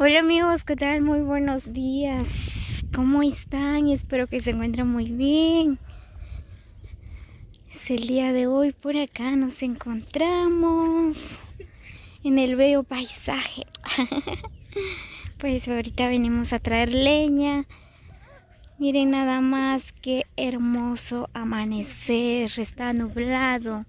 Hola amigos, ¿qué tal? Muy buenos días. ¿Cómo están? Espero que se encuentren muy bien. Es el día de hoy, por acá nos encontramos en el bello paisaje. Pues ahorita venimos a traer leña. Miren nada más qué hermoso amanecer, está nublado.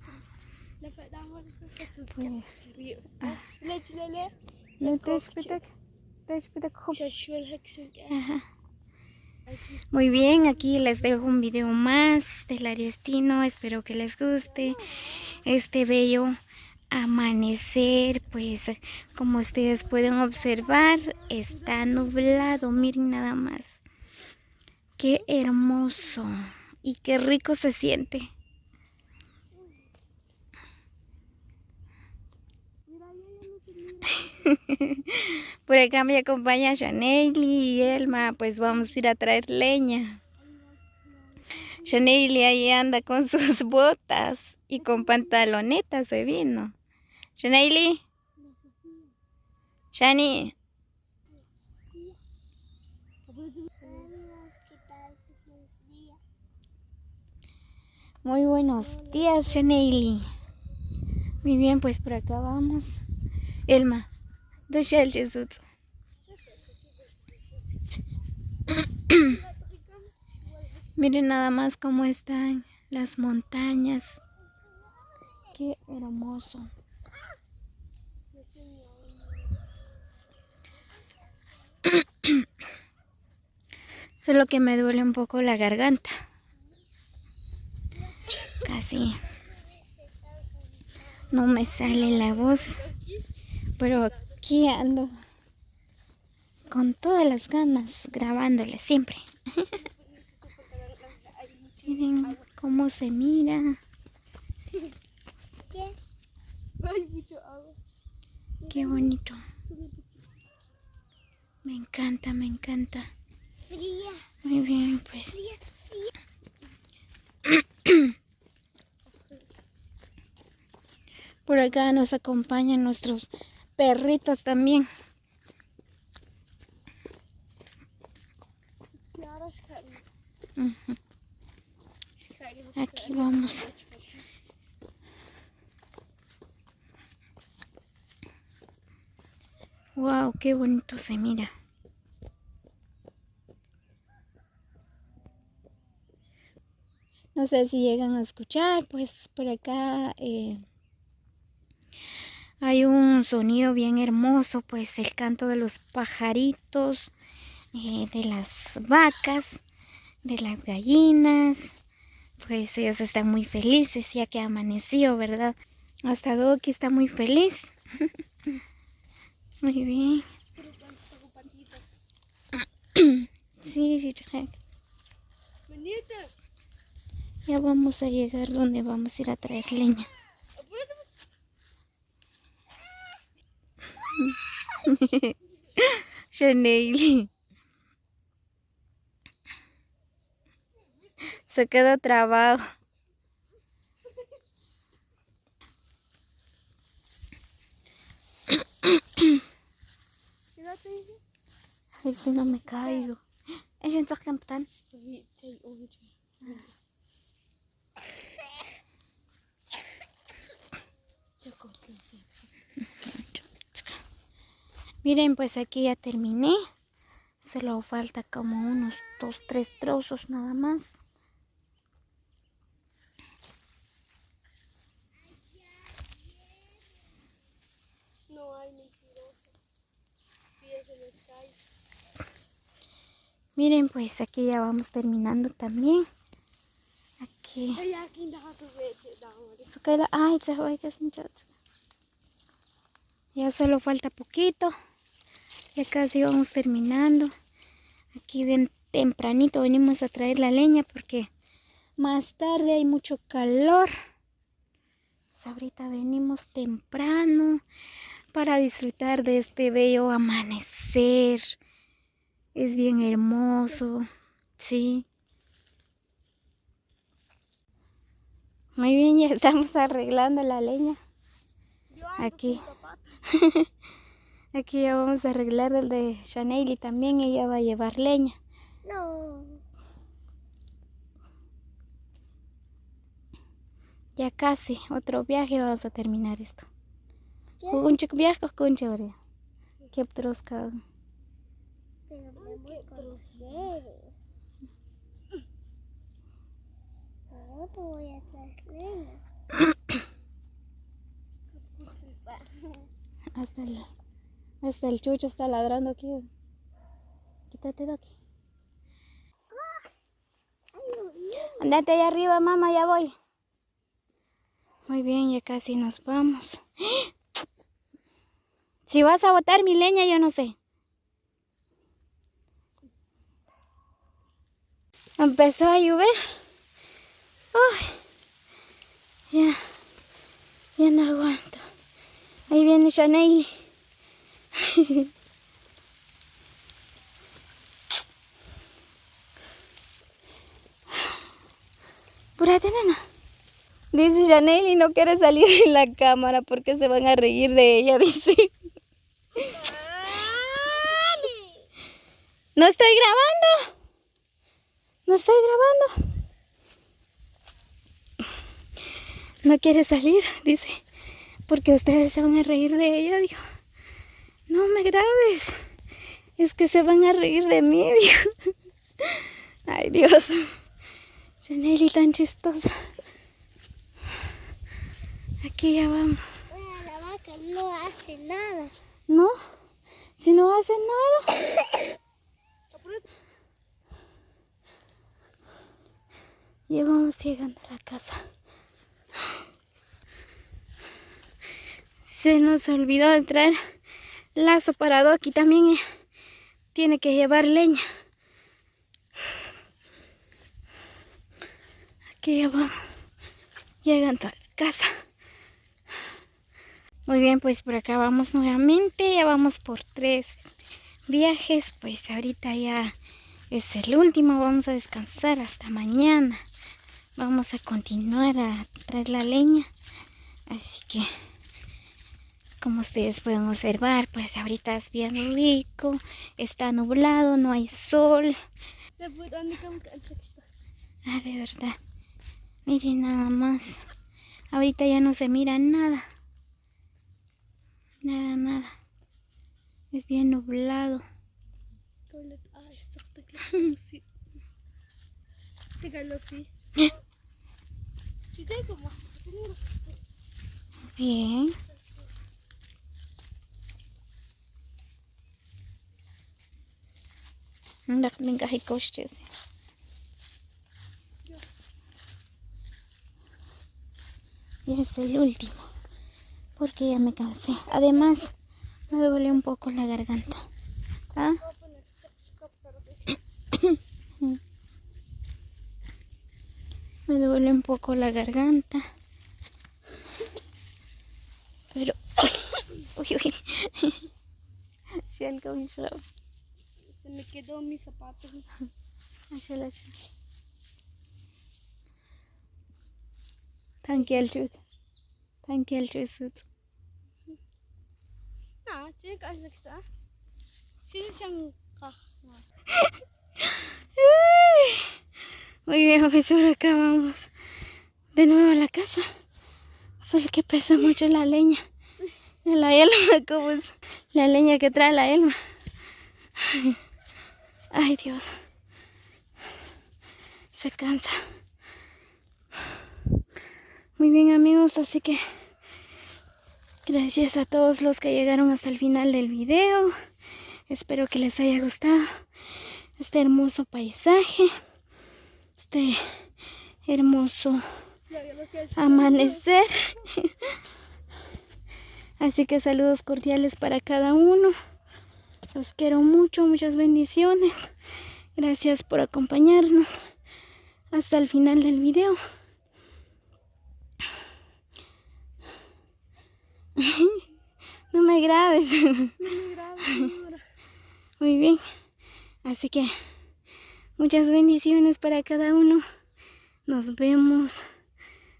Muy bien, aquí les dejo un video más del Ariostino. Espero que les guste este bello amanecer. Pues como ustedes pueden observar, está nublado. Miren nada más. Qué hermoso y qué rico se siente. Por acá me acompaña Chanely y Elma, pues vamos a ir a traer leña. Chanely ahí anda con sus botas y con pantalonetas se vino. Chanely, Shani. Muy buenos días, Chanely. Muy bien, pues por acá vamos. Elma, deixa el Jesús. Miren nada más cómo están las montañas. Qué hermoso. Solo que me duele un poco la garganta. Casi no me sale la voz. Pero aquí ando con todas las ganas grabándole siempre. Miren cómo se mira. Qué bonito. Me encanta, me encanta. Muy bien, pues. Por acá nos acompañan nuestros perritos también. Aquí vamos. Wow, qué bonito se mira. No sé si llegan a escuchar, pues por acá hay un sonido bien hermoso, pues el canto de los pajaritos, de las vacas, de las gallinas. Pues ellos están muy felices ya que amaneció, ¿verdad? Hasta Doki está muy feliz. Muy bien. Sí, ya vamos a llegar donde vamos a ir a traer leña. Chanely se quedó trabado. A ver si no me caigo. ¿Es en Tocantán? Miren, pues aquí ya terminé. Solo falta como unos 2-3 trozos nada más. No hay mentiroso. Miren, pues aquí ya vamos terminando también. Aquí. Ay, ya solo falta poquito. Ya casi vamos terminando. Aquí bien tempranito venimos a traer la leña porque más tarde hay mucho calor. Pues ahorita venimos temprano para disfrutar de este bello amanecer. Es bien hermoso, sí. Muy bien, ya estamos arreglando la leña. Aquí. Aquí ya vamos a arreglar el de Chanel y también ella va a llevar leña. No. Ya casi, otro viaje vamos a terminar esto. ¿Qué? Kunchik viaje kunchik ahora. ¿Qué troska? Pero me voy con ustedes. No te voy a traer leña. Hasta el chucho está ladrando aquí. Quítate de aquí. Andate allá arriba, mamá, ya voy. Muy bien, ya casi nos vamos. Si vas a botar mi leña, yo no sé. Empezó a llover. Ay, ya no aguanto. Ahí viene Chanel. Apúrate, nena. Dice Chanel y no quiere salir en la cámara porque se van a reír de ella, dice. No estoy grabando. No estoy grabando. No quiere salir, dice. Porque ustedes se van a reír de ella, dijo. No me grabes. Es que se van a reír de mí, dijo. Ay, Dios. Chanel tan chistosa. Aquí ya vamos. La vaca no hace nada. ¿No? Si no hacen nada. Ya vamos llegando a la casa. Se nos olvidó de traer lazo para Doki. También tiene que llevar leña. Aquí ya vamos llegando a la casa. Muy bien, pues por acá vamos nuevamente. Ya vamos por 3 viajes. Pues ahorita ya es el último. Vamos a descansar hasta mañana. Vamos a continuar a traer la leña. Así que, como ustedes pueden observar, pues ahorita es bien rico. Está nublado, no hay sol. Ah, de verdad. Miren nada más. Ahorita ya no se mira nada. Nada. Es bien nublado. Bien. Ya es el último. Porque ya me cansé. Además, me duele un poco la garganta. ¿Ah? Me duele un poco la garganta. Pero... Uy. Se me quedó mi zapato. Tranquil sut. Ah, tiene que hacer esto. Sí, Muy bien, pues por acá vamos de nuevo a la casa. Solo que pesa mucho la leña. La Elma, como es la leña que trae la Elma. Ay, Dios. Se cansa. Muy bien, amigos, así que gracias a todos los que llegaron hasta el final del video. Espero que les haya gustado este hermoso paisaje, este hermoso amanecer. Así que saludos cordiales para cada uno. Los quiero mucho, muchas bendiciones. Gracias por acompañarnos hasta el final del video. No me grabes. Muy bien. Así que muchas bendiciones para cada uno. Nos vemos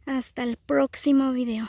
hasta el próximo video.